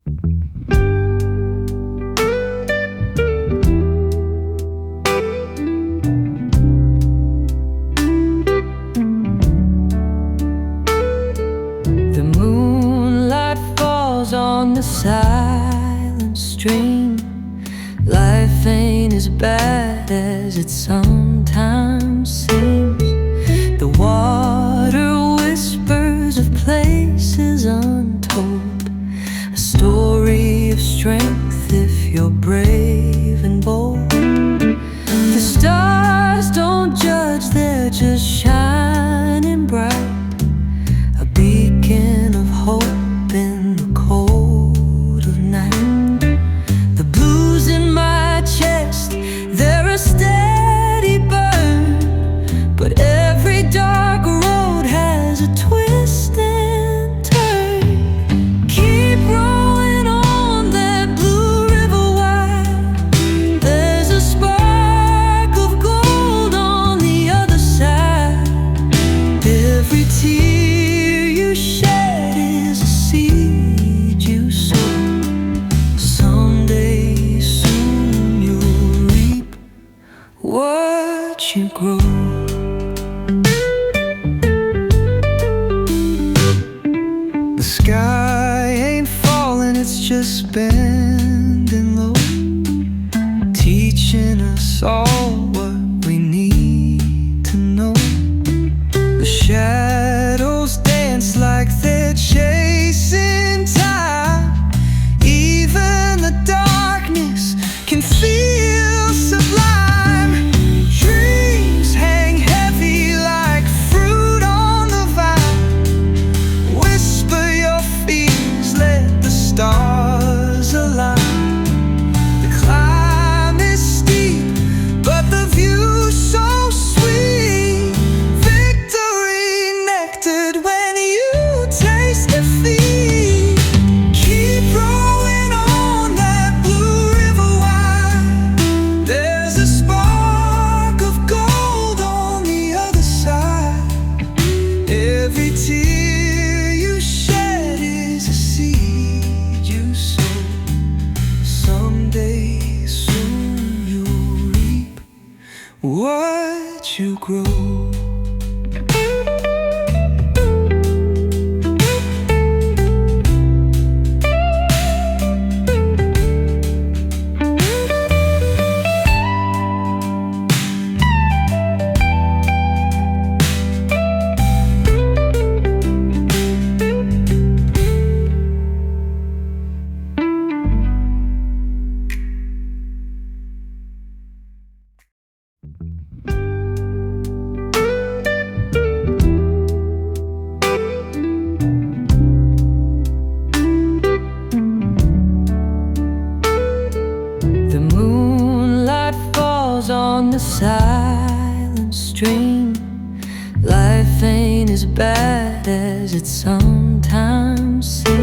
The moonlight falls on the silent stream. Life ain't as bad as it sometimes seems. The water whispers of places untold, a story of strength if you're brave and bold. The stars don't judge, they're just shining bright, a beacon of hope in the cold of night. The blues in my chest, they're a steady burn, but every dark road has a twist and turn. Keep rolling on that blue river wide, there's a spark of gold on the other side. Every tear you shed is a seed you sow. Someday soon you'll reap what you grow. The sky ain't falling, it's just bending low, teaching us all what we need to know. The shadows dance like they're chasing time. Even the darkness can feel sublime. Dreams hang heavy like fruit on the vine. Whisper your fears, let the stars align. The climb is steep, but the view's so sweet. Victory nectared when you taste defeat. Keep rolling on that blue river wide, there's a spark of gold on the other side. Every tear you shed is a seed you sow. Someday soon you'll reap what you grow. The moonlight falls on the silent stream. Life ain't as bad as it sometimes seems.